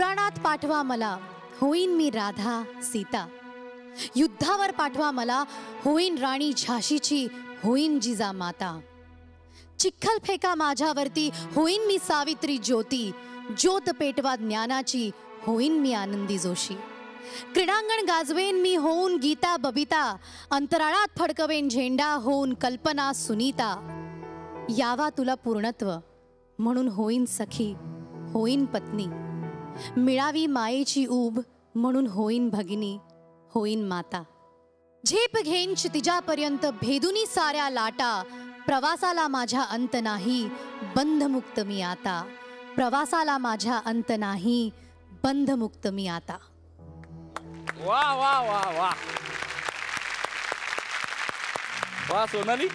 पुराणात पाठवा मला, होईन मी राधा सीता. युद्धावर पाठवा मला, होईन राणी झाशीची, होईन जिजा माता. चिखल फेका माझ्यावरती, होईन मी सावित्री ज्योती. ज्योत पेटवा ज्ञानाची, होईन मी आनंदी जोशी. क्रीडांगण गाजवेन मी, होऊन गीता बबिता. अंतराळात फडकवेन झेंडा, होऊन कल्पना सुनीता. यावा तुला पूर्णत्व, म्हणून होईन सखी, होईन पत्नी. मिळावी मायेची ऊब, म्हणून होईन भगिनी, होईन माता. झेप घेईन क्षितिजापर्यंत, भेदुनी साऱ्या लाटा. प्रवासाला माझ्या अंत नाही, बंधमुक्त मी आता. प्रवासाला माझ्या अंत नाही, बंधमुक्त मी आता. वा वा वा वा वा सोनाली,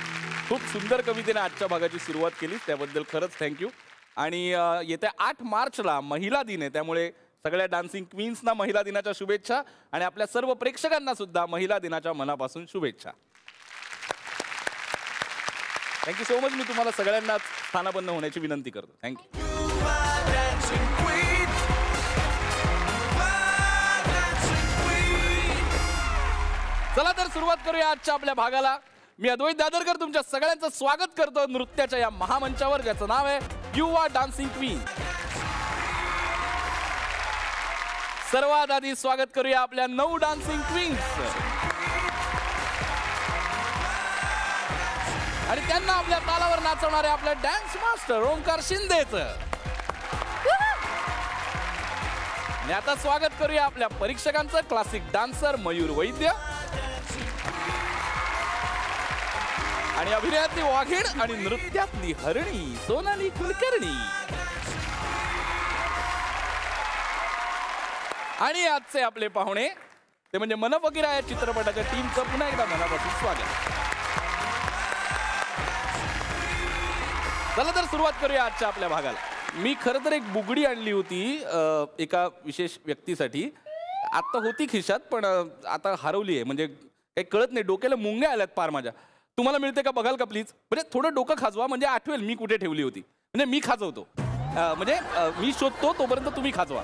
खूप सुंदर कवितेने आजच्या भागाची सुरुवात केली, त्याबद्दल खरंच थँक्यू. आणि येत्या 8 मार्चला महिला दिन आहे, त्यामुळे सगळ्या डान्सिंग क्वीन्सना महिला दिनाच्या शुभेच्छा आणि आपल्या सर्व प्रेक्षकांना सुद्धा महिला दिनाच्या मनापासून शुभेच्छा. Thank you so much. मी तुम्हाला सगळ्यांना स्थानापन्न होण्याची विनंती करतो. थँक्यू. चला तर सुरुवात करूया आजच्या आपल्या भागाला. मी अद्वैत दादरकर तुमच्या सगळ्यांचं स्वागत करतो नृत्याच्या या महामंचावर, ज्याचं नाव आहे युवा डान्सिंग क्वीन. सर्वात आधी स्वागत करूया आपल्या 9 डान्सिंग क्वीन्स आणि त्यांना आपल्या तालावर नाचवणारे आपले डान्स मास्टर ओंकार शिंदेचं. आणि आता स्वागत करूया आपल्या परीक्षकांचं, क्लासिक डान्सर मयूर वैद्य आणि अभिनयातली वाघीण आणि नृत्यातली हरणी सोनाली कुलकर्णी. आणि आजचे आपले पाहुणे ते म्हणजे मन फकीरा या चित्रपटाच्या टीमचं पुन्हा एकदा मनापासून स्वागत. चला तर सुरुवात करूया आजच्या आपल्या भागाला. मी खरं तर एक बुगडी आणली होती एका विशेष व्यक्तीसाठी. आत्ता होती खिशात, पण आता हरवली आहे. म्हणजे काही कळत नाही, डोक्याला मुंग्या आल्यात पार माझ्या. तुम्हाला मिळते का बघाल का प्लीज? म्हणजे थोडं डोकं खाजवा, म्हणजे आठवेल मी कुठे ठेवली होती. म्हणजे मी खाजवतो, म्हणजे मी शोधतो तोपर्यंत तुम्ही खाजवा.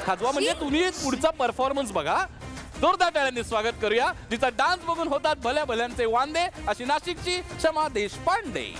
खाजवा म्हणजे तुम्ही पुढचा परफॉर्मन्स बघा. जोरदार टाळ्यांनी स्वागत करूया जिचा डान्स बघून होतात भल्या भल्यांचे वांदे, अशी नाशिकची क्षमा देशपांडे.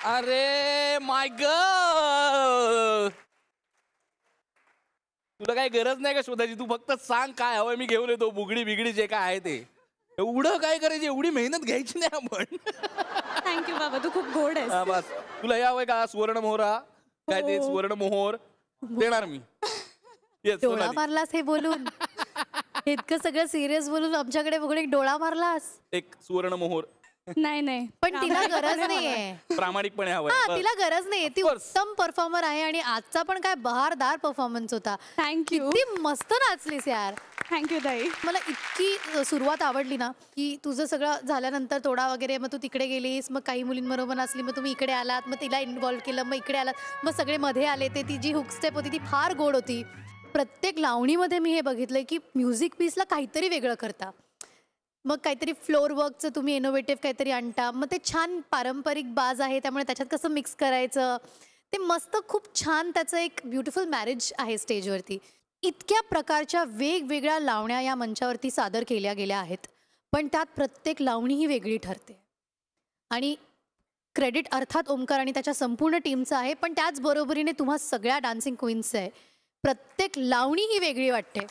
अरे माय गॉड, तुला काही गरज नाही का शोधायची? तू फक्त सांग काय हवंय, मी घेऊन येतो. बुगडी बिगडी जे काय आहे ते. एवढं काय करायचं, एवढी मेहनत घ्यायची नाही आपण. थँक्यू बाबा, तू खूप गोड आहेस. हा बस. तुला हे हवंय का सुवर्ण मोहरा? काय ते सुवर्ण मोहर देणार मी. Yes, डोळा सोनाली. मारलास हे बोलून, इतकं सगळं सिरियस बोलून आमच्याकडे बघून एक डोळा मारलास. एक सुवर्ण मोहर नाही नाही, पण तिला गरज नाहीये. प्रामाणिकपणे हवंय. हा, बस. तिला गरज नाहीये. ती Of course. उत्तम परफॉर्मर आहे आणि आजचा पण काय बहारदार परफॉर्मन्स होता. थँक्यू ती मस्त नाचलीस यार. थँक्यू ताई. मला इतकी सुरुवात आवडली ना, की तुझं सगळं झाल्यानंतर तोडा वगैरे, मग तू तिकडे गेलीस, मग काही मुलींबरोबर नाचली, मग तुम्ही इकडे आलात, मग तिला इन्व्हॉल्व केलं, मग इकडे आलात, मग सगळे मध्ये आले. ते ती जी हुक स्टेप होती ती फार गोड होती. प्रत्येक लावणीमध्ये मी हे बघितलंय की म्युझिक पीसला काहीतरी वेगळं करता, मग काहीतरी फ्लोर वर्कचं तुम्ही इनोव्हेटिव्ह काहीतरी आणता, मग ते छान पारंपरिक बाज आहे त्यामुळे त्याच्यात कसं मिक्स करायचं ते मस्त, खूप छान. त्याचं एक ब्युटिफुल मॅरेज आहे स्टेजवरती. इतक्या प्रकारच्या वेगवेगळ्या लावण्या या मंचावरती सादर केल्या गेल्या आहेत, पण त्यात प्रत्येक लावणी ही वेगळी ठरते. आणि क्रेडिट अर्थात ओमकार आणि त्याच्या संपूर्ण टीमचं आहे, पण त्याच बरोबरीने तुम्हा सगळ्या डान्सिंग क्वीन्सचं आहे. प्रत्येक लावणी ही वेगळी वाटते.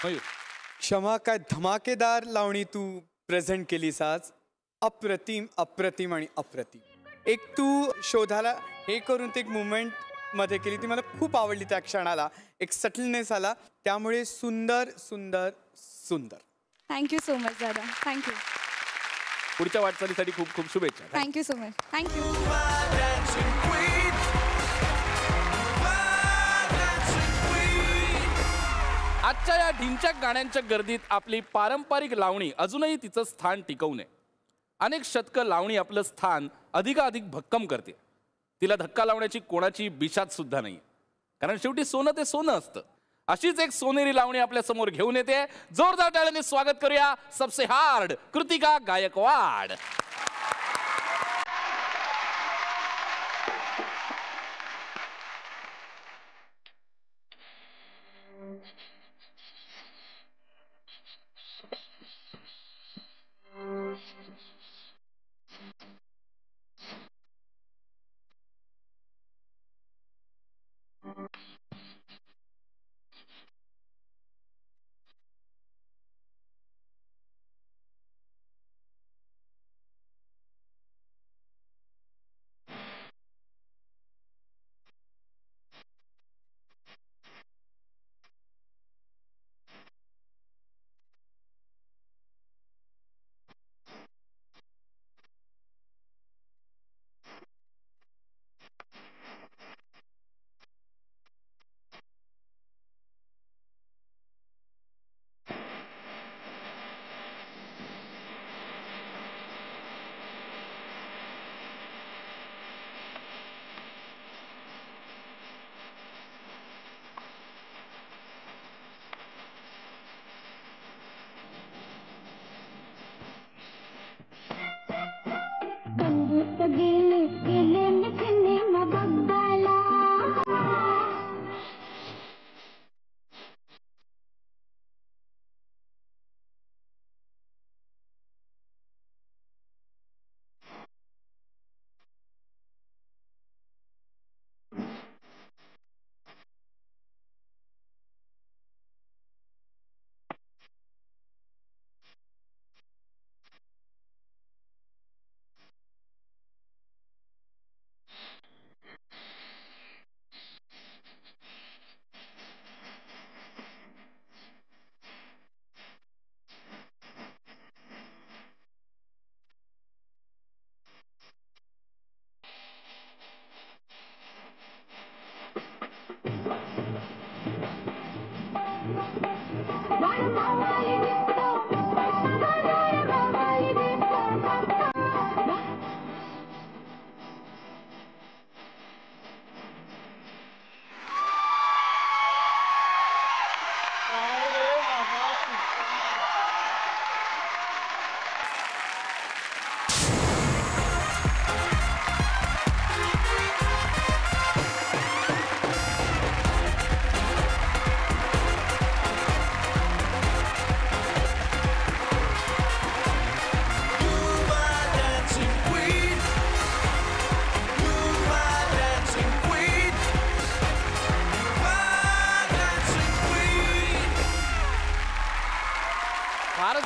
मयूर, क्षमा, काय धमाकेदार लावणी तू प्रेझेंट केलीस आज. अप्रतिम अप्रतिम आणि अप्रतिम. एक तू शोधाला हे करून ते एक मुवमेंट मध्ये केली, ती मला खूप आवडली. त्या क्षणाला एक सटलनेस आला, त्यामुळे सुंदर सुंदर सुंदर. थँक्यू सो मच दादा. थँक्यू. पुढच्या वाटचालीसाठी खूप खूप शुभेच्छा. Thank you so much. थँक्यू. आजच्या या ढिंच्याक गाण्यांच्या गर्दीत आपली पारंपरिक लावणी अजूनही तिचं स्थान टिकवणे. अनेक शतकं लावणी आपलं स्थान अधिकाधिक भक्कम करते. तिला धक्का लावण्याची कोणाची बिशात सुद्धा नाही, कारण शेवटी सोनं ते सोनं असतं. अशीच एक सोनेरी लावणी आपल्या समोर घेऊन येते. जोरदार टाळ्यांनी स्वागत करूया सबसे हार्ड कृतिका गायकवाड.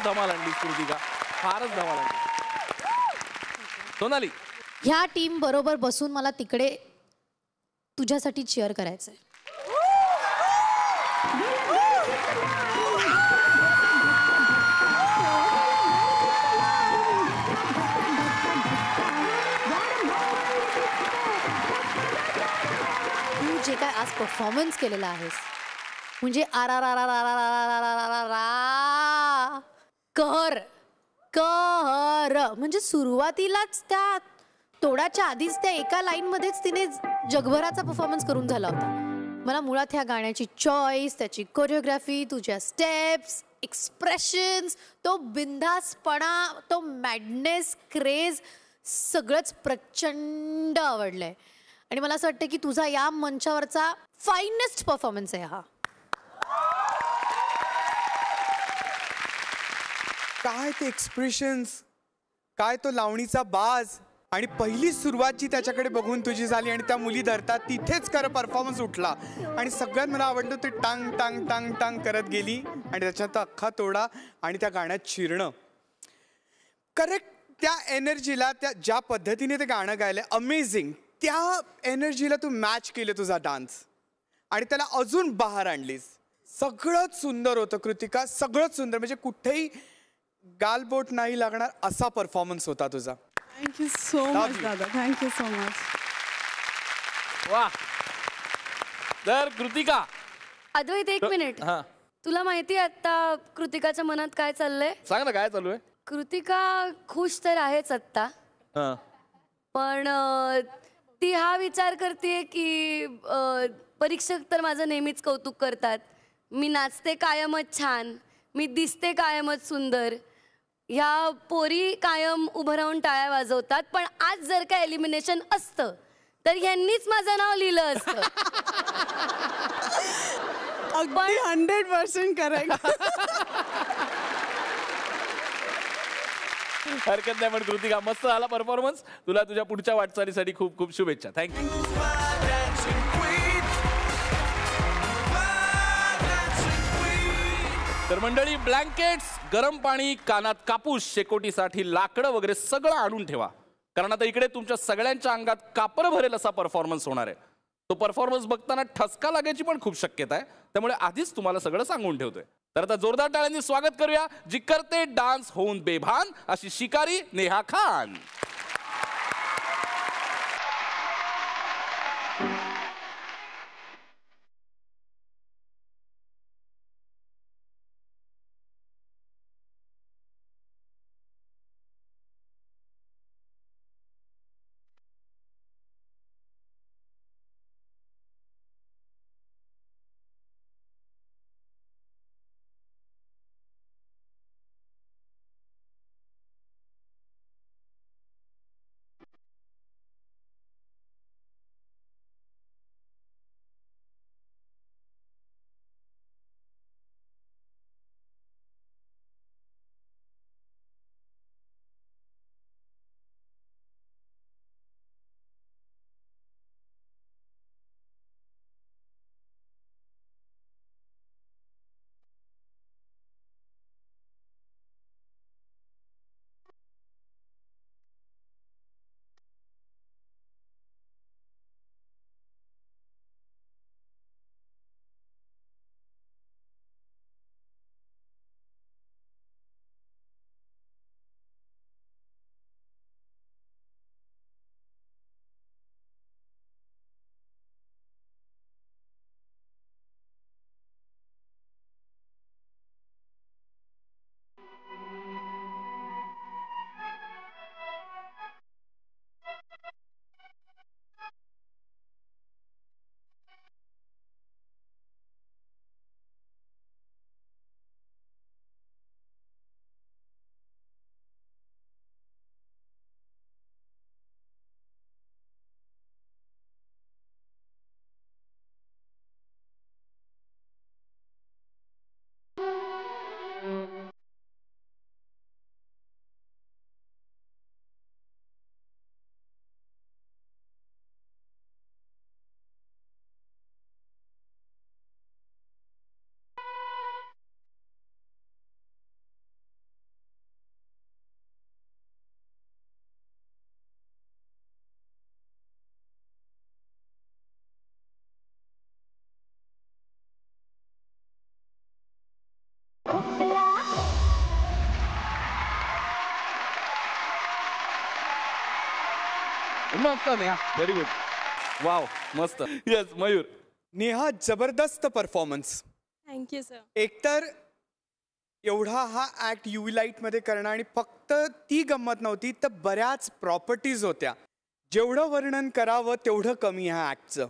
धमाल आणली कृतिका, फारच धमाल आणली. सोनाली, ह्या टीम बरोबर बसून मला तिकडे तुझ्यासाठी चीअर करायचंय. तू जे काय आज परफॉर्मन्स केलेला आहेस म्हणजे कहर कहर म्हणजे सुरुवातीलाच त्या तोडाच्या आधीच त्या एका लाईन मध्येच तिने जगभराचा परफॉर्मन्स करून झाला होता. मला मुळात ह्या गाण्याची चॉईस, त्याची कोरिओग्राफी, तुझ्या स्टेप्स, एक्सप्रेशन्स, तो बिंदासपणा, तो मॅडनेस, क्रेज सगळंच प्रचंड आवडलंय. आणि मला असं वाटतं की तुझा या मंचावरचा फायनेस्ट परफॉर्मन्स आहे हा. काय ते एक्सप्रेशन्स, काय तो लावणीचा बाज आणि पहिली सुरुवात जी त्याच्याकडे बघून तुझी झाली आणि त्या मुली धरतात तिथेच खरं परफॉर्मन्स उठला. आणि सगळ्यात मला आवडलं ते टांग टांग टांग टांग करत गेली आणि त्याच्यात अख्खा तोडा आणि त्या गाण्यात शिरणं. करेक्ट त्या एनर्जीला, त्या ज्या पद्धतीने ते गाणं गायलं अमेझिंग, त्या एनर्जीला तू मॅच केलं तुझा डान्स आणि त्याला अजून बाहेर आणलीस. सगळंच सुंदर होतं कृतिका, सगळंच सुंदर, म्हणजे कुठेही गालबोट नाही लागणार असा परफॉर्मन्स होता तुझा. थँक्यू सो मच दादा, थँक्यू सो मच. वा. तर कृतिका, अद्वैत एक मिनिट, हा तुला माहिती आता कृतिकाच्या मनात काय चाललंय? सांग ना काय चालू आहे. कृतिका खुश तर आहेच आत्ता, हा. पण ती हा विचार करते की परीक्षक तर माझं नेहमीच कौतुक करतात, मी नाचते कायमच छान, मी दिसते कायमच सुंदर, ह्या पोरी कायम उभं राहून टाळ्या वाजवतात, पण आज जर का एलिमिनेशन असतं तर ह्यांनीच माझं नाव लिहिलं असतं. अगदी 100% करेक्ट. हरकत नाही. पण कृतिका, मस्त झाला परफॉर्मन्स. तुला तुझ्या पुढच्या वाटचालीसाठी खूप खूप शुभेच्छा. थँक्यू. तर मंडळी, ब्लँकेट्स, गरम पाणी, कानात कापूस, शेकोटीसाठी लाकडं वगैरे सगळं आणून ठेवा, कारण आता इकडे तुमच्या सगळ्यांच्या अंगात कापर भरेल असा परफॉर्मन्स होणार आहे. तो परफॉर्मन्स बघताना ठसका लागायची पण खूप शक्यता आहे, त्यामुळे आधीच तुम्हाला सगळं सांगून ठेवतोय. तर आता जोरदार टाळ्यांनी स्वागत करूया जी करते डान्स होऊन बेभान अशी शिकारी नेहा खान. मस्त नेहा, व्हेरी गुड. वाव, मस्त. येस, मयूर. नेहा, जबरदस्त परफॉर्मन्स. Thank you sir. एकतर एवढा हा ऍक्ट UV लाईटमध्ये करणं आणि फक्त ती गंमत नव्हती तर बऱ्याच प्रॉपर्टीज होत्या. जेवढं वर्णन करावं तेवढं कमी ह्या ऍक्टचं.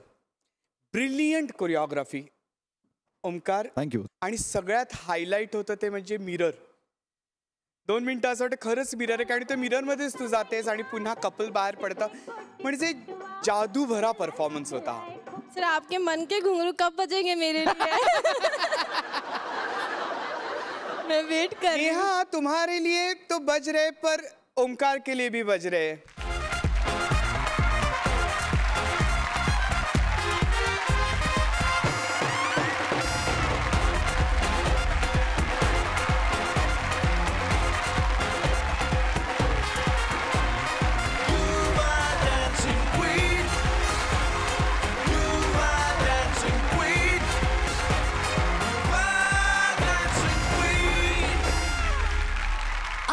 Brilliant choreography Omkar. थँक्यू. आणि सगळ्यात हायलाईट होतं ते म्हणजे मिरर. 2 मिनिटं असं वाटतं खरंच मिरर आहे, कारण ते मिररमध्येच तू जातेस आणि पुन्हा कपल बाहेर पडतं. म्हणजे जादू भरा परफॉर्मन्स होता. सर आपके मन के घुंघरू कब बजेंगे मेरे लिए? मैं वेट कर रही हूँ. नेहा, तुम्हारे लिए तो बज रहे पर ओमकार के लिए भी बज रहे.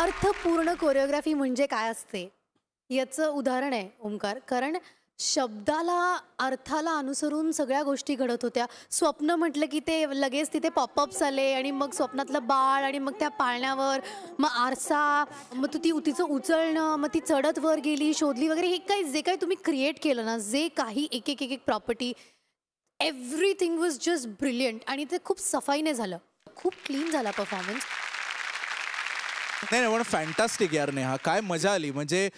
अर्थपूर्ण कोरिओग्राफी म्हणजे काय असते याचं उदाहरण आहे ओमकार. कारण शब्दाला अर्थाला अनुसरून सगळ्या गोष्टी घडत होत्या. स्वप्न म्हटलं की ते लगेच तिथे पॉपअप्स आले आणि मग स्वप्नातलं बाळ आणि मग त्या पाळण्यावर मग आरसा, मग तिचं उचलणं, मग ती चढत वर गेली, शोधली वगैरे. हे काही जे काही तुम्ही क्रिएट केलं ना, जे काही एक एक एक property, everything was just brilliant. आणि ते खूप सफाईने झालं, खूप क्लीन झाला परफॉर्मन्स. नाही पण फॅन्टास्टिक यार नेहा, काय मजा आली. म्हणजे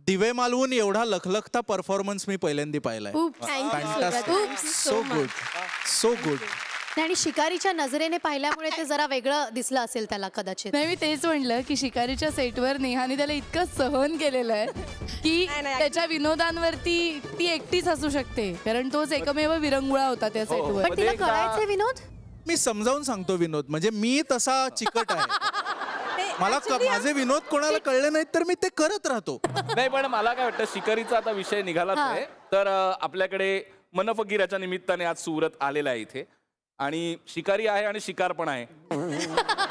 दिवे मालवून एवढा लखलखता परफॉर्मन्स मी पहिल्यांदा पाहिलाय. Fantastic, so good, so good. आणि शिकारीच्या नजरेने पाहिल्यामुळे ते जरा वेगळं दिसलं असेल त्याला कदाचित. नाही, मी तेच म्हटलं की शिकारीच्या सेटवर नेहाने त्याला इतकं सहन केलेलं आहे की त्याच्या विनोदांवरती ती एकटीच असू शकते, कारण तोच एकमेव विरंगुळा होता त्या सेटवर. पण तिला कळायचंय विनोद. मी समजावून सांगतो विनोद, म्हणजे मी तसा चिकट आहे. मला माझे विनोद कोणाला कळले नाहीत तर मी ते करत राहतो. नाही, पण मला काय वाटतं, शिकारीचा आता विषय निघालाच आहे तर आपल्याकडे मनफकीराच्या निमित्ताने आज सुरत आलेला आहे इथे, आणि शिकारी आहे आणि शिकार पण आहे.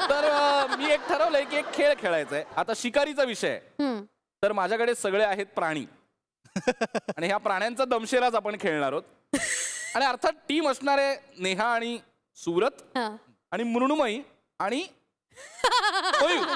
तर मी एक ठरवलंय की एक खेळ खेळायचा आहे. आता शिकारीचा विषय आहे तर माझ्याकडे सगळे आहेत प्राणी आणि ह्या प्राण्यांचा दमशेराच आपण खेळणार आहोत. आणि अर्थात टीम असणार आहे नेहा आणि सुरत आणि मृण्मयी आणि मयूर.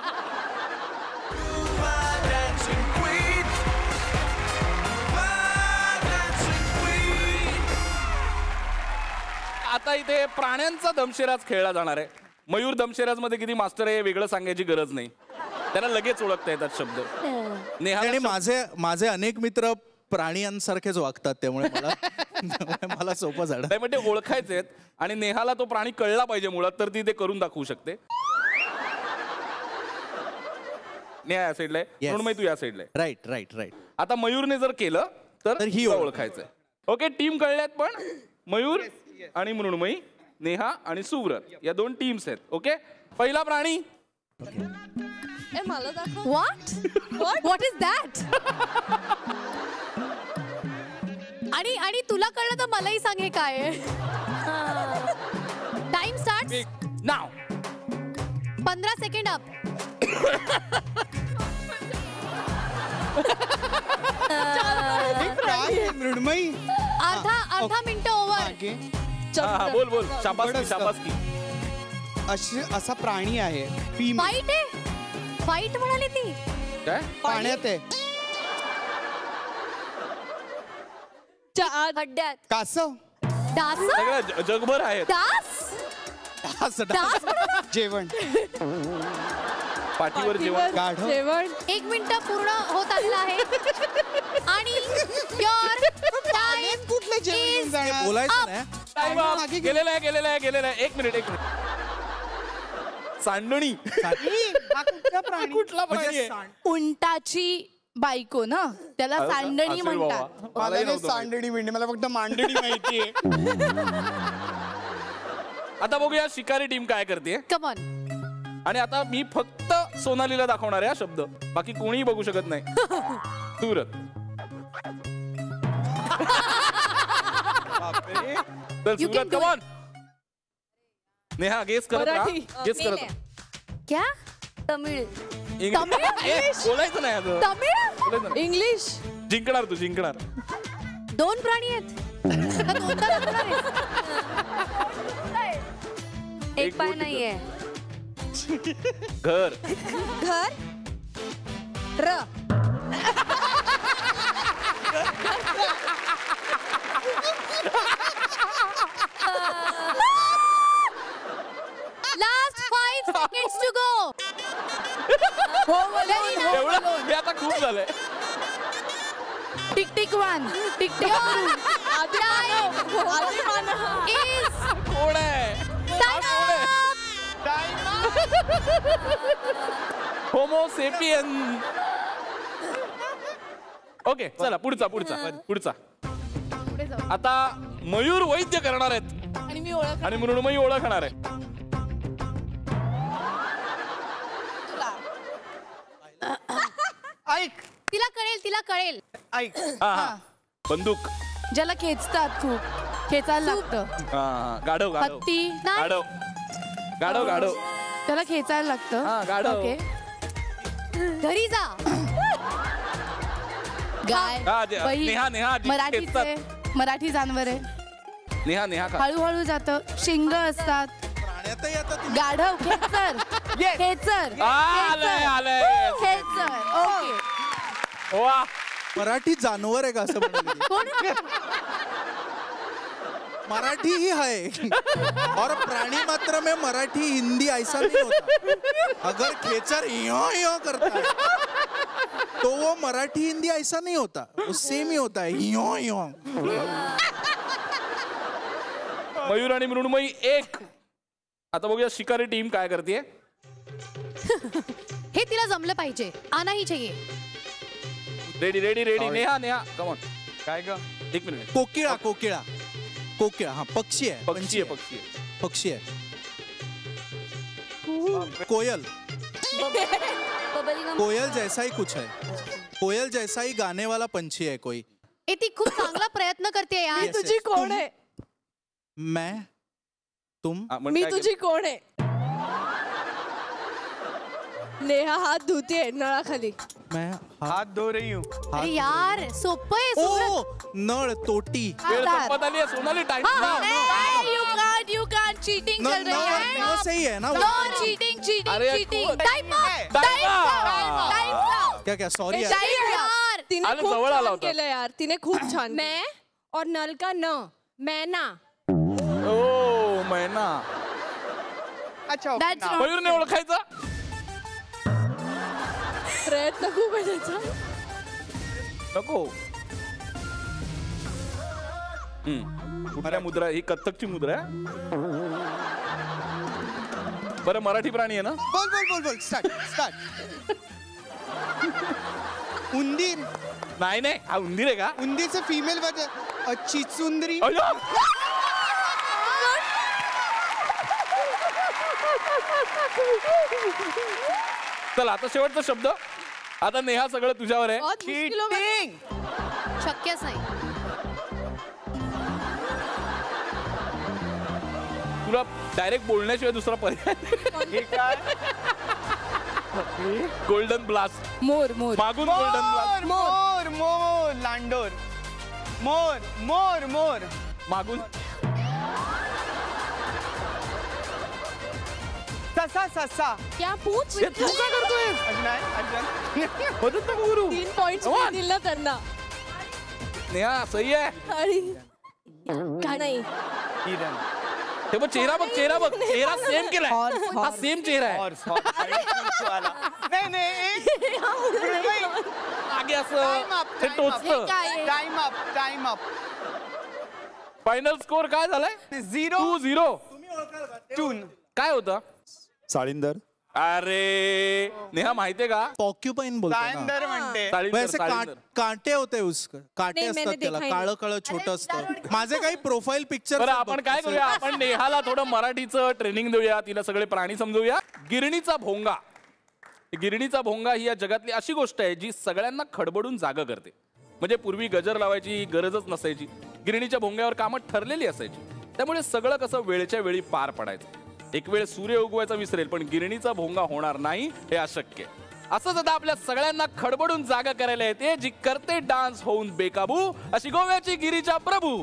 आता इथे प्राण्यांचा दमशेराज खेळला जाणार आहे. मयूर दमशेराज मध्ये किती मास्टर आहे वेगळं सांगायची गरज नाही, त्याला लगेच ओळखता येतात शब्द. आणि माझे अनेक मित्र प्राण्यांसारखेच वागतात, त्यामुळे मला सोपं झालं. नाही, म्हणजे ओळखायचे आहेत आणि नेहाला तो प्राणी कळला पाहिजे मुळात, तर ती ते करून दाखवू शकते. नेहा या साईडला आहे, मृण्मयी तू या साईडला आहे. Right right right. आता मयूरने जर केलं तर ही ओळखायचंय. Okay, team कळल्यात. पण मयूर आणि मृण्मयी, नेहा आणि सुव्रत या 2 टीम्स आहेत. ओके, पहिला प्राणी. मला दाखव. What is that? आणि तुला कळलं तर मलाही सांग हे काय आहे. टाइम स्टार्ट नाव. 15 सेकंड अप. मृण्मयी, अर्धा मिनिट ओव्हर. बोल बोल. शाबासकी शाबासकी. असा प्राणी आहे. फाईट आहे. फाईट म्हणाली ती. काय पाण्यात आहे. खड्ड्यात. कासव. डास. सगळं जगभर आहे. डास. जेवण. पाठीवर जेवण. गाढव. 1 मिनिट पूर्ण होत आलेला आहे आणि योर टाइम कुठलं जेवण जाणार? बोलायचं नाही. गेलेला आहे. 1 मिनिट. सांडणी. कुठला प्राणी आहे? उंटाची बायको ना, त्याला सांडणी असेल म्हणतात. बाबा. मला मलाही नाही नव्हतं सांडणी मिळणे, मला फक्त मांडणी माहितीये. आता बघूया शिकारी टीम काय करते. Come on. आणि आता मी फक्त सोनालीला दाखवणार आहे हा शब्द, बाकी कोणीही बघू शकत नाही. सुरत. तर Surat, come on. Neha guess करत राहा. गेस करत राहा. क्या? तमिळ. बोलायचं नाही आता. तमिळ. बोलायचं नाही. इंग्लिश. जिंकणार तू जिंकणार. 2 प्राणी आहेत का दोनदा लागणार आहेत? एक पाय नाहीये. घर. घर र लास्ट 5 seconds to go. एवढं हे आता खूप झालंय. Tick tick one tick tick कोण आहे? होमोसेपियन. ओके चला पुढचा पुढचा पुढचा. आता मयूर वैद्य करणार आहेत आणि मी ओळख आणि मृण्मयी ओळखणार आहे. ऐक तिला कळेल ऐक. हा हा बंदूक. ज्याला खेचतात खूप खेचायला लागतं. हा गाढव गाढव हत्ती गाढव गाढव गाढव. त्याला खेचायला हा, लागतं. गाढव. ओके घरी जा. गाय. हा, बाई, नेहा नेहा जी मराठीचे मराठी जानवर आहे. नेहा नेहा खा. हळूहळू जातं. शिंग असतात. प्राण्यातही आता तुम्ही गाढव खेचर खेचर आलंय आलंय. खेचर. ओके वा मराठी जानवर आहे का असं म्हणाले? मराठी ही है और प्राणी मात्र में मराठी हिंदी ऐसा नहीं होता. अगर खेचर यो करता है तो वो मराठी हिंदी ऐसा नहीं होता, वो सेम ही होता है यो. मयूर आणि मृण्मयी 1. आता बघूया शिकारी टीम काय करते. हे तिला जमलं पाहिजे. आना ही चाहिए. Ready ready ready. Neha Neha come on. काय ग? 1 मिनिट. कोकिळा कोकिळा कोकिळा. हा पक्षी आहे. पक्षी आहे पक्षी आहे. पक्षी आहे. कोयल. बबली गम. कोयल जैसा ही कुछ है. कोयल जैसा ही गाने वाला पंछी है कोई. ए ती खूप चांगला प्रयत्न करते यार. Yes, तुझी yes. कोण आहे? मैं तुम हा, म्हण मी काय तुझी कोण आहे? नेहा हात धुते नळाखाली. मैं हात धो रही हूँ. अरे यार सोपं आहे सूरज. ओ नळ तोटी. वेळ संपत आली आहे. Sonali time. You can't cheating न चल रही है. न सही है ना. नो चीटिंग चीटिंग अरे, चीटिंग. Time up. क्या क्या सॉरी यार तिने आलं, खूप जवळ आला छान होता. केलं यार. तिने खूप छान. मैं और नल का न मैना. ओ मैना. अच्छा okay, That's now. not- मयूरने ओळखायचा. प्रयत्न खूप आहे त्याचा. नको. कुठल्या मुद्रा ही कथ्थकची मुद्रा आहे. बरं मराठी प्राणी आहे ना. बोल बोल बोल बोल. स्टार्ट. उंदीर. नाही नाही हा उंदीर आहे का. उंदीरचं फिमेल वर्जन चिचुंदरी. अय्यो! चला आता शेवटचा शब्द. आता नेहा सगळं तुझ्यावर आहे. बहुत मुश्किल हो गया. शक्यच नाही. तुला डायरेक्ट बोलण्याशिवाय दुसरा पर्याय. हे काय? Golden blast. More more. मागून गोल्डन ब्लास्ट. मोर मोर लांडोर. मोर मोर मोर. मागून ससा ससा. क्या पूछ. हे तू काय करतोय. नाही मदत नको करू. 3 पॉइंट्स Come on. दिल ना त्यांना. नेहा सही आहे. आणि काय नाही. हिरन. हे बघ चेहरा बघ चेहरा बघ. चेहरा सेम केलाय. हा सेम चेहरा आहे. हॉर्स नाही नाही. मागे असं ते टोचतं. Time up. फायनल स्कोर काय झालाय. 2-0. टून. काय होतं. साळींदर. अरे नेहा माहितीये का. पॉक्युपाइन बोलतो ना. सायंदर म्हणते. साळींदर, वैसे साळींदर. कांटे होते उसके. कांटे नहीं, असतात मैंने त्याला. देखा ही काळं काळं छोटं असतं. माझे काही प्रोफाईल पिक्चर. बरं आपण काय करूया. आपण नेहाला थोडं मराठीचं ट्रेनिंग देऊया. तिला सगळे प्राणी समजूया. गिरणीचा भोंगा. गिरणीचा भोंगा ही या जगातली अशी गोष्ट आहे जी सगळ्यांना खडबडून जागा करते. म्हणजे पूर्वी गजर लावायची गरजच नसायची. गिरणीच्या भोंग्यावर कामं ठरलेली असायची. त्यामुळे सगळं कसं वेळच्या वेळी पार पडायचं. एक वेळ सूर्य उगवायचा विसरेल पण गिरणीचा भोंगा होणार नाही हे अशक्य. असंच आता आपल्या सगळ्यांना खडबडून जागा करायला येते जी करते डान्स होऊन बेकाबू अशी गोव्याची गिरीजा प्रभू.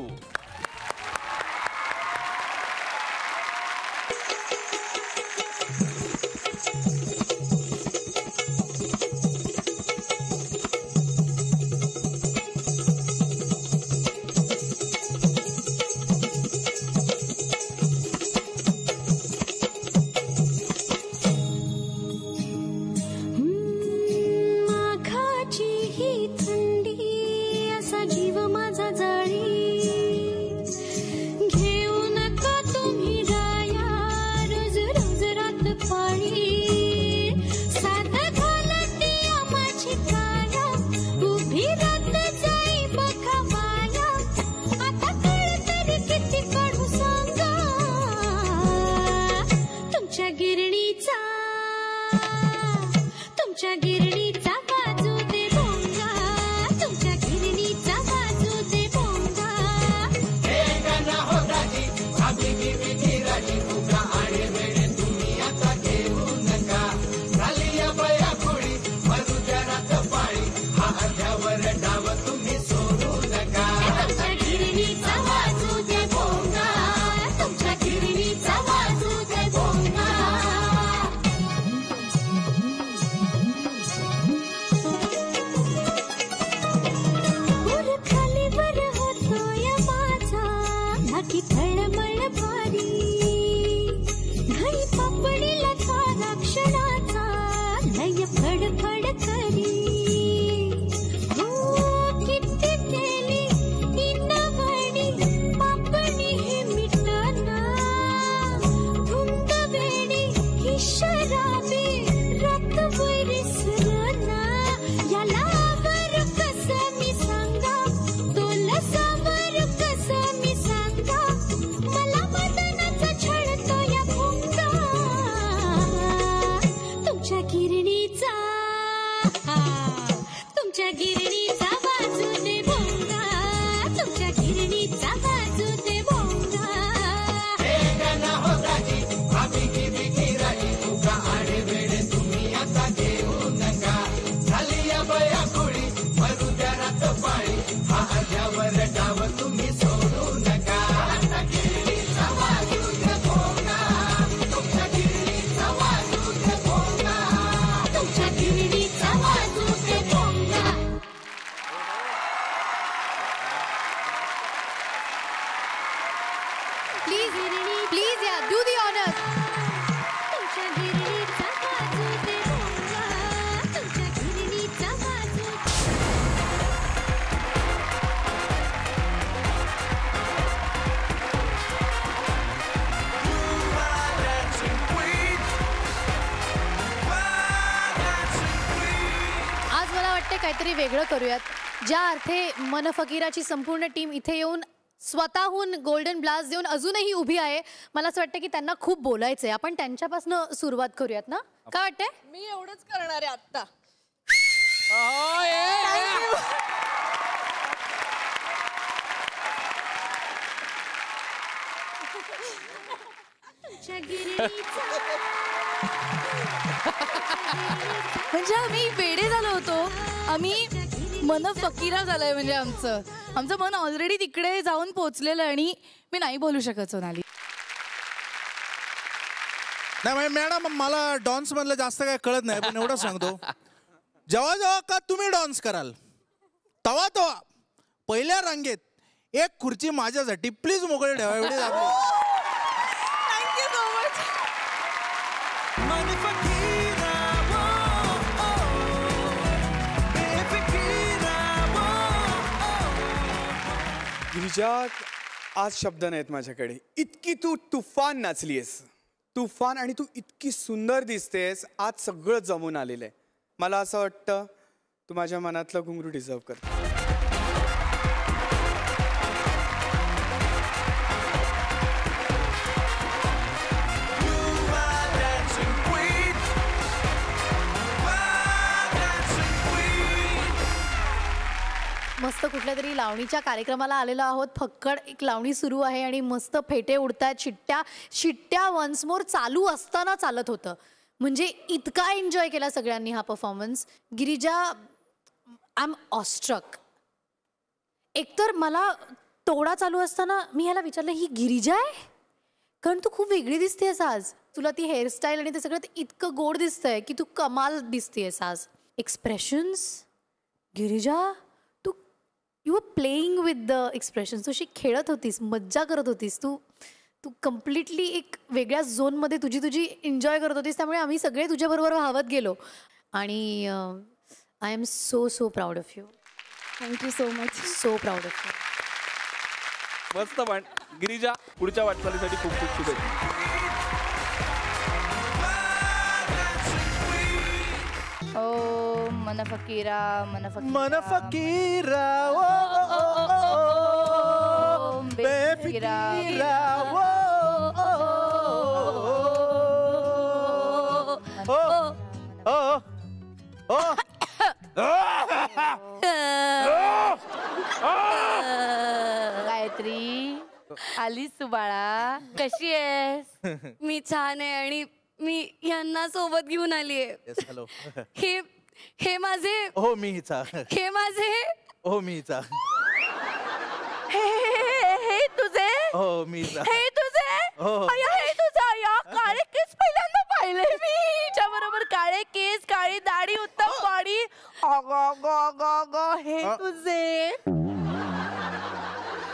Please, yeah, do the honors. आज मला वाटते काहीतरी वेगळं करूयात. ज्या अर्थे मनफकीराची संपूर्ण टीम इथे येऊन स्वतःहून गोल्डन ब्लास्ट देऊन अजूनही उभी आहे, मला असं वाटतं की त्यांना खूप बोलायचंय. आपण त्यांच्यापासून सुरुवात करूयात ना, काय वाटतंय? मी एवढंच करणार आहे आता. म्हणजे आम्ही वेडे झालो होतो. आम्ही मन फकीरा झालंय. म्हणजे आमचं मन ऑलरेडी तिकडे जाऊन पोहोचलेलं आहे आणि मी नाही बोलू शकत सोनाली. नाही मॅडम, मला डान्स मधलं जास्त काय कळत नाही, पण एवढं सांगतो, जेव्हा जेव्हा का तुम्ही डान्स कराल तेव्हा तेव्हा पहिल्या रांगेत एक खुर्ची माझ्यासाठी प्लीज मोकळी ठेवा. एवढी थँक्यू सो मच. गिरिजा, आज शब्द नाहीत माझ्याकडे. इतकी तू तुफान नाचलीयस, तुफान, आणि तू इतकी सुंदर दिसतेस. आज सगळं जमून आलेलं आहे. मला असं वाटतं तू माझ्या मनातलं घुंगरू डिझर्व कर. मस्त कुठल्या तरी लावणीच्या कार्यक्रमाला आलेलो आहोत. फक्कड एक लावणी सुरू आहे आणि मस्त फेटे उडतात. शिट्ट्या वन्स मोर चालू असताना चालत होतं. म्हणजे इतका एन्जॉय केला सगळ्यांनी हा performance. Girija, I am awestruck. एकतर मला तोडा चालू असताना मी ह्याला विचारलं, ही गिरिजा आहे? कारण तू खूप वेगळी दिसतेस आज. तुला ती हेअरस्टाईल आणि ते सगळं इतकं गोड दिसतंय की तू कमाल दिसतेस आज. एक्सप्रेशन्स, गिरिजा, तू you are playing with the expressions. तू अशी खेळत होतीस, मज्जा करत होतीस. तू कम्प्लिटली एक वेगळ्या झोनमध्ये तुझी एन्जॉय करत होतीस. त्यामुळे आम्ही सगळे तुझ्याबरोबर धावत गेलो. आणि I am so proud of you. Thank you so much. So proud of you. मस्त. पण गिरिजा, पुढच्या वाटचालीसाठी खूप खूप शुभेच्छा. ओ मन फकीरा, मन मन फकीरा, ओ बेफिकीरा, गायत्री, आलीस तू बाळा, कशी आहेस? मी छान आहे आणि मी यांना सोबत घेऊन आली आहे. हॅलो. हे माझे, हो मी हिचा, हे माझे, हो मी हिचा, हे तुझे, हो मी हिचा, हे तुझे, हो. अय्या, हे तुझा. या काळे केस पहिल्यांदा पाहिले मी. हिच्या बरोबर काळे केस, काळी दाढी, उत्तम बॉडी. हे तुझे,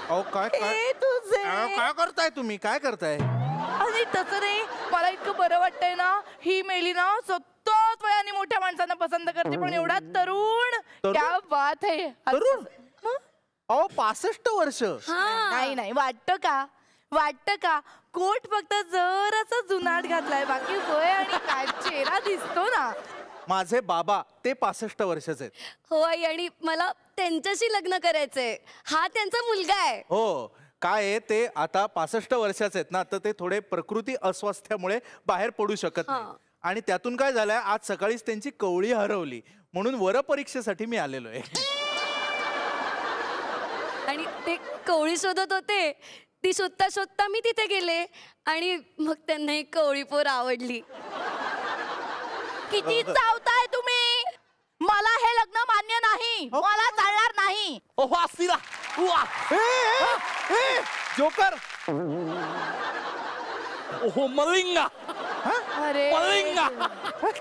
अहो काय हे तुझे. काय करताय तुम्ही? काय करताय? आणि तसं नाही, मला इतकं बरं वाटतंय ना. ही मेली ना सतत वयाने मोठ्या माणसांना पसंत करते, पण एवढा तरुण. क्या बात आहे. तरुण? अहो 65 वर्ष. नाही वाटतं का कोट फक्त जरासा जुनाट घातलाय, बाकी वय आणि काय चेहरा दिसतो ना. माझे बाबा ते 65 वर्षाचे आहेत. हो आई, आणि मला त्यांच्याशी लग्न करायचंय. हा त्यांचा मुलगा आहे. हो. काय आहे, ते आता 65 वर्षाचे आहेत ना, तर ते थोडे प्रकृती अस्वास्थ्यामुळे बाहेर पडू शकत नाही. आणि त्यातून काय झालंय, आज सकाळीच त्यांची कवळी हरवली, म्हणून वरपरीक्षेसाठी मी आलेलो आहे. आणि ते कवळी शोधत होते. ती शोधता शोधता मी तिथे गेले आणि मग त्यांना एक कवळी पोर आवडली. किती चावताय तुम्ही? मला हे लग्न मान्य नाही. मला चालणार नाही. जोकर. ओहो मलिंगा, अरे मलिंगा,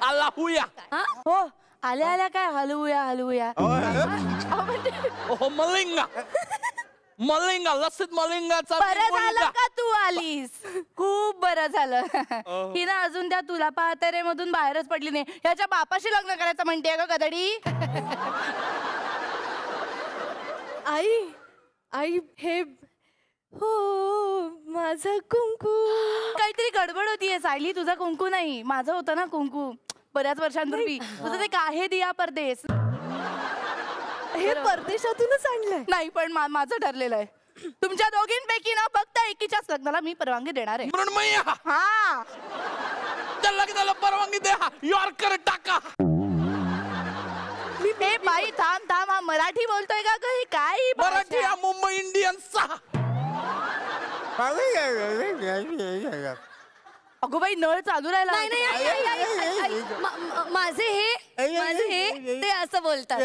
अल्लाहुया. हो, आल्या काय हलवूया. ओहो मलिंगा, मलिंगा, लसित मलिंगाचा. बरं झालं का तू आलीस. खूप बरं झालं. हिनं अजून त्या तुला पाहते रे मधून बाहेरच पडली नाही. ह्याच्या बापाशी लग्न करायचं म्हणते का गदडी. आई हे हो माझा कुंकू. काहीतरी गडबड होतीये सायली. तुझा कुंकू नाही, माझं होतं ना कुंकू बऱ्याच वर्षांपूर्वी. तुझं ते काहे दिया परदेस. हे परदेशातूनच आणलंय. नाही, पण माझं ठरलेलं आहे. तुमच्या दोघींपैकी ना फक्त एकीच्याच लग्नाला मी परवानगी देणार आहे. मृण्मयी, हा, त्या लग्नाला परवानगी द्या. यॉर्कर टाका. हे बाई थांब, हा मराठी बोलतोय का काही? काय मराठी हा मुंबई इंडियन्सचा. अगो बाई, नळ चालू राहिला. नाही आई, माझे हे ते असं बोलतात.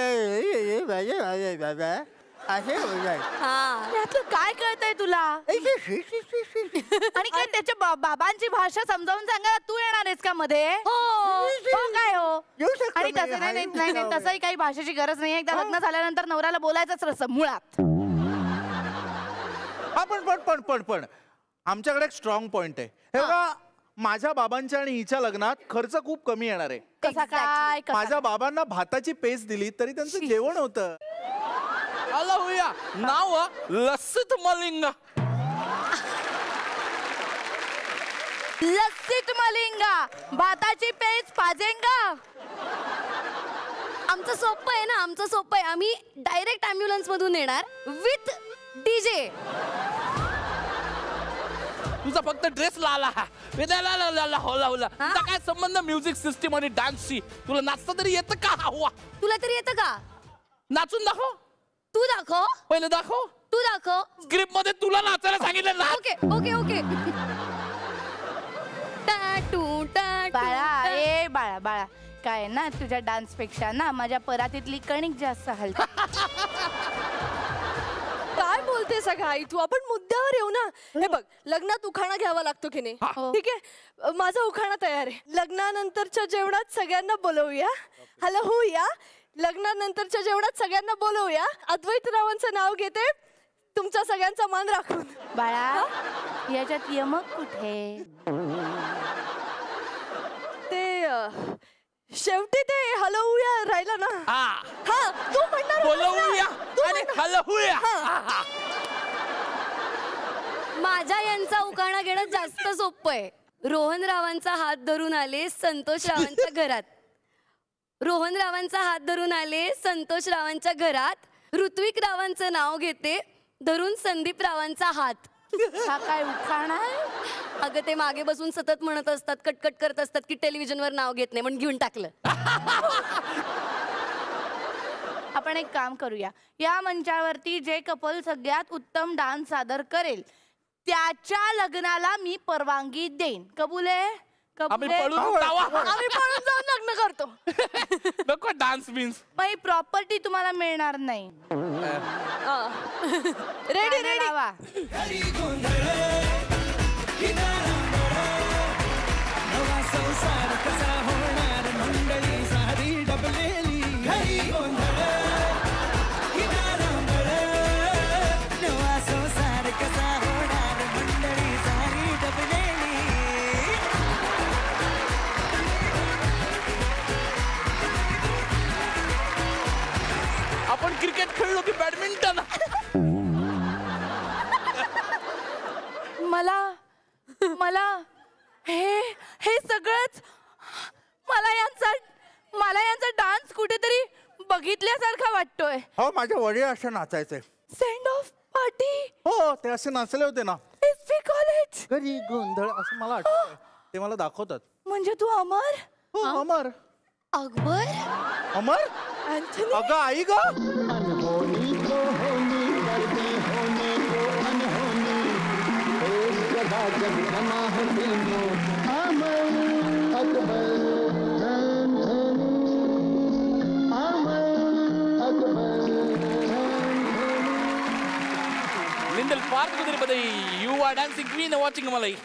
यातलं काय कळतंय तुला? आणि काय त्याच्या बाबांची भाषा समजावून सांगा. तू येणार आहेस का मध्ये? हो काय हो. आणि तसं नाही, तसंही काही भाषेची गरज नाही. एकदा लग्न झाल्यानंतर नवऱ्याला बोलायचंच रस मुळात. पण आमच्याकडे एक स्ट्रॉंग पॉइंट आहे. हे बघा, माझ्या बाबांच्या आणि हिच्या लग्नात खर्च खूप कमी येणार आहे. कसा काय? माझ्या बाबांना भाताची पेस्ट दिली तरी त्यांचं जेवण होतं. अल्लाहुया. नाव लसित मलिंगा. लसित मलिंगा, भाताची पेस्ट पाजेंगा. आमचं सोपं आहे ना, आमचं सोपं आहे. आम्ही डायरेक्ट ॲम्ब्युलन्स मधून येणार विथ डीजे. तुझा फक्त ड्रेस लाला होला. तुझा काय संबंध म्युझिक सिस्टीम आणि डान्सशी? तुला नाचता तरी येतं का? हुआ, तुला तरी येतं का? नाचून दाखव. तू दाखव. पहिले दाखव. तू दाखव. स्क्रिप्ट मध्ये तुला नाचायला सांगितलं ना. ओके. बाळा, बाळा, काय ना तुझ्या डान्सपेक्षा ना माझ्या परातीतली कणिक जास्त हलते. काय बोलते सगळं आई तू? आपण मुद्द्यावर येऊ ना. हे बघ, लग्नात उखाणा घ्यावा लागतो की नाही? ठीक आहे, माझा उखाणा तयार आहे. लग्नानंतरच्या जेवणात सगळ्यांना बोलवूया, हॅलो होऊया. लग्नानंतरच्या जेवणात सगळ्यांना बोलवूया. अद्वैत रावांचं नाव घेते, तुमच्या सगळ्यांचा मान राखून. बाळा, याच्यात यमक कुठे? ते शेवटी ते हलवूया राहिला ना. हा, तू म्हणणार बोलवूया आणि हलवूया. माझ्या यांचा उखाणा घेणं जास्त सोपं आहे. रोहन रावांचा हात धरून आले संतोष रावांच्या घरात. रोहन रावांचा हात धरून आले संतोष रावांच्या घरात. ऋत्विक रावांचं नाव घेते धरून संदीप रावांचा हात. हा काय उखाणा आहे? अगं ते मागे बसून सतत म्हणत असतात, कटकट करत असतात की टेलिव्हिजनवर नाव घेत नाही, म्हणून घेऊन टाकलं. आपण एक काम करूया, या मंचावरती जे कपल सगळ्यात उत्तम डान्स सादर करेल त्याच्या लग्नाला मी परवानगी देईन. कबूल आहे? आम्ही पळून जावा. आम्ही पळून जाऊन लग्न करतो. नको डान्स बिन्स. मग ही प्रॉपर्टी तुम्हाला मिळणार नाही. Ready ready. लावा. आपण क्रिकेट खेळलो की बॅडमिंटन. मला हे सगळंच मला यांचा डान्स कुठेतरी बघितल्यासारखा वाटतोय. हो, माझ्या वडील असे नाचायचे. Send off party. हो, ते असे नाचले होते ना. SP college. घरी गोंधळ असं मला आठवतंय. ते मला दाखवतात. म्हणजे तू अमर? हो, अमर. अकबर अमर? अगं आई ग. लिंडल पार्क मध्ये you are dancing queen watching मलाई.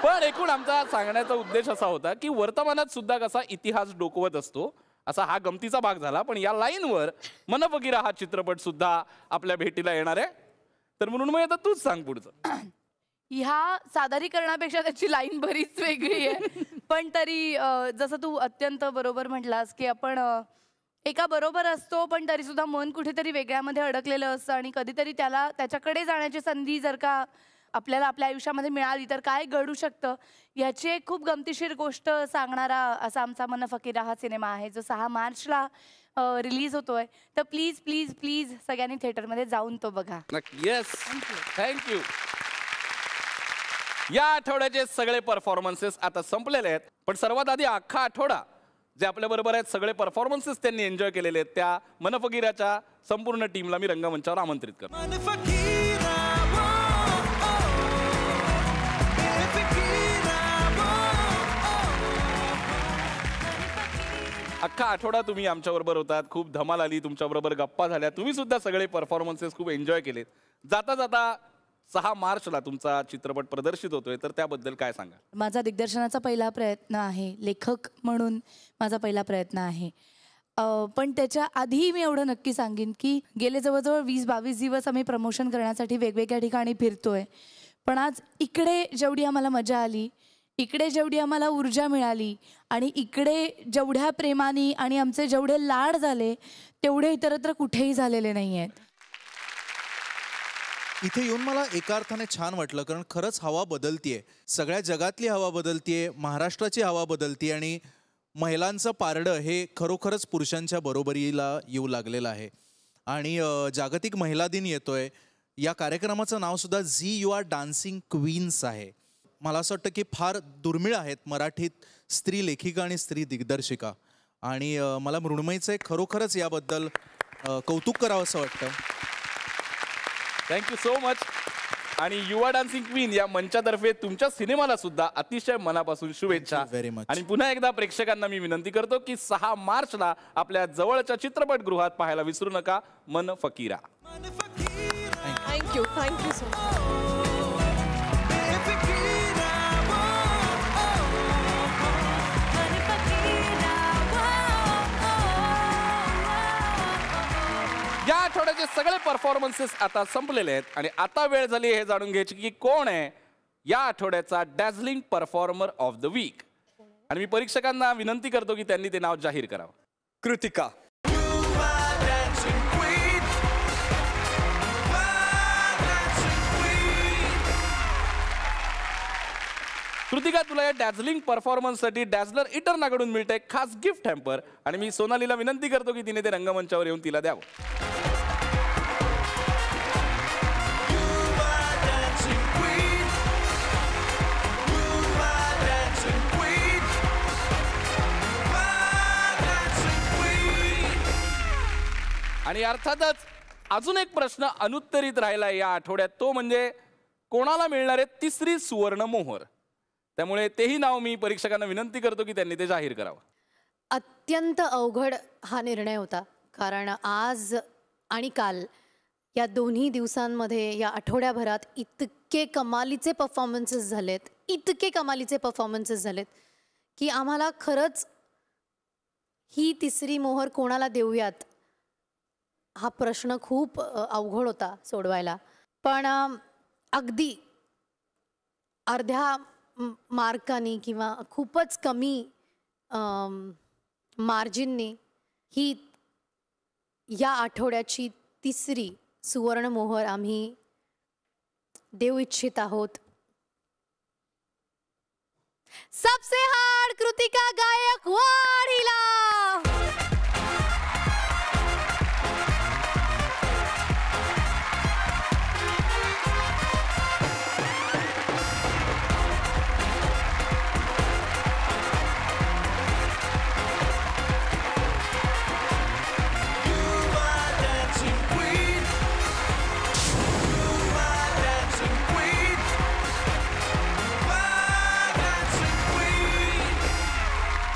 पण एकूण आमचा सांगण्याचा उद्देश असा होता की वर्तमानात सुद्धा कसा इतिहास डोकवत असतो असा हा गमतीचा भाग झाला. पण या लाईनवर मन फकीरा हा चित्रपट सुद्धा आपल्या भेटीला येणार आहे. तर म्हणून मग आता तूच सांग पुढचं. ह्या सादरीकरणापेक्षा त्याची लाईन बरीच वेगळी आहे. पण तरी जसं तू अत्यंत बरोबर म्हटलास की आपण एका बरोबर असतो पण तरी सुद्धा मन कुठेतरी वेगळ्यामध्ये अडकलेलं असतं. आणि कधीतरी त्याच्याकडे जाण्याची संधी जर का आपल्याला आपल्या आयुष्यामध्ये मिळाली तर काय घडू शकतं याची एक खूप गमतीशीर गोष्ट सांगणारा असा आमचा मन फकीरा हा सिनेमा आहे जो 6 मार्चला रिलीज होतोय. तर प्लीज प्लीज प्लीज सगळ्यांनी थिएटरमध्ये जाऊन तो बघा. Yes, thank you. या आठवड्याचे सगळे परफॉर्मन्सेस आता संपलेले आहेत. पण सर्वात आधी अख्खा आठवडा जे आपल्या बरोबर आहेत सगळे परफॉर्मन्सेस त्यांनी एन्जॉय केलेले आहेत त्या मन फकीराच्या संपूर्ण टीमला मी रंगमंचावर आमंत्रित करतो. अख्खा आठवडा तुम्ही आमच्याबरोबर होतात. खूप धमाल आली, तुमच्याबरोबर गप्पा झाल्या. तुम्ही सुद्धा सगळे परफॉर्मन्सेस खूप एन्जॉय केलेत. जाता जाता 6 मार्चला तुमचा चित्रपट प्रदर्शित होतोय तर त्याबद्दल काय सांगा? माझा दिग्दर्शनाचा पहिला प्रयत्न आहे, लेखक म्हणून माझा पहिला प्रयत्न आहे. पण त्याच्या आधी मी एवढं नक्की सांगेन की गेले जवळजवळ 20-22 दिवस आम्ही प्रमोशन करण्यासाठी वेगवेगळ्या ठिकाणी फिरतोय. पण आज इकडे जेवढी आम्हाला मजा आली, इकडे जेवढी आम्हाला ऊर्जा मिळाली आणि इकडे जेवढ्या प्रेमाने आणि आमचे जेवढे लाड झाले तेवढे इतरत्र कुठेही झालेले नाही आहेत. इथे येऊन मला एका अर्थाने छान वाटलं कारण खरंच हवा बदलतीये. सगळ्या जगातली हवा बदलतीये, महाराष्ट्राची हवा बदलतीये आणि महिलांचं पारडं हे खरोखरच पुरुषांच्या बरोबरीला येऊ लागलेलं आहे. आणि जागतिक महिला दिन येतोय. या कार्यक्रमाचं नाव सुद्धा Zee you are dancing queens आहे. मला असं वाटतं की फार दुर्मिळ आहेत मराठीत स्त्री लेखिका आणि स्त्री दिग्दर्शिका. आणि मला मृण्मयीचे खरोखरच याबद्दल कौतुक करावं असं वाटतं. Thank you so much. आणि युवा डान्सिंग क्वीन या मंचातर्फे तुमच्या सिनेमाला सुद्धा अतिशय मनापासून शुभेच्छा. very much. आणि पुन्हा एकदा प्रेक्षकांना मी विनंती करतो की 6 मार्चला आपल्या जवळच्या चित्रपटगृहात पाहायला विसरू नका मन फकीरा. Thank you so much. या आठवड्याचे सगळे परफॉर्मन्सेस आता संपलेले आहेत आणि आता वेळ झाली हे जाणून घ्यायची की कोण आहे या आठवड्याचा dazzling performer of the week. आणि मी परीक्षकांना विनंती करतो की त्यांनी ते नाव जाहीर करावं. कृतिका. कृतिका, तुला या डॅझलिंग परफॉर्मन्ससाठी डॅझलर इटर्नाकडून मिळतंय खास गिफ्ट हॅम्पर. आणि मी सोनालीला विनंती करतो की तिने ते रंगमंचावर येऊन तिला द्यावं. आणि अर्थातच अजून एक प्रश्न अनुत्तरित राहिला या आठवड्यात, तो म्हणजे कोणाला मिळणार आहे तिसरी सुवर्ण मोहर. त्यामुळे तेही नाव मी परीक्षकांना विनंती करतो की त्यांनी ते जाहीर करावं. अत्यंत अवघड हा निर्णय होता, कारण आज आणि काल या दोन्ही दिवसांमध्ये या आठवड्याभरात इतके कमालीचे परफॉर्मन्सेस झालेत की आम्हाला खरंच ही तिसरी मोहर कोणाला देऊयात हा प्रश्न खूप अवघड होता सोडवायला. पण अगदी अर्ध्या मार्कांनी किंवा खूपच कमी मार्जिनने ही या आठवड्याची तिसरी सुवर्ण मोहर आम्ही देऊ इच्छित आहोत. सबसे हार्ड कृतिका गायकवाड हिला.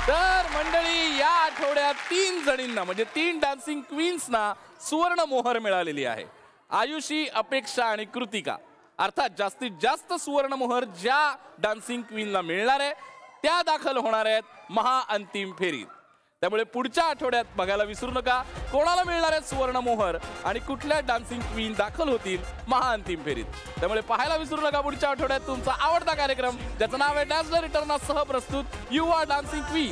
तर मंडळी, या आठवड्यात 3 जणींना म्हणजे 3 डान्सिंग क्वीन्सना सुवर्ण मोहर मिळालेली आहे. आयुषी, अपेक्षा आणि कृतिका. अर्थात जास्तीत जास्त सुवर्ण मोहर ज्या डान्सिंग क्वीनला मिळणार आहे त्या दाखल होणार आहेत महाअंतिम फेरीत. त्यामुळे पुढच्या आठवड्यात बघायला विसरू नका कोणाला मिळणार आहे सुवर्ण मोहर आणि कुठल्या डान्सिंग क्वीन दाखल होतील महाअंतिम फेरीत. त्यामुळे पाहायला विसरू नका पुढच्या आठवड्यात तुमचा आवडता कार्यक्रम ज्याचं नाव आहे डॅझलर इटर्ना सह प्रस्तुत युवा डान्सिंग क्वीन.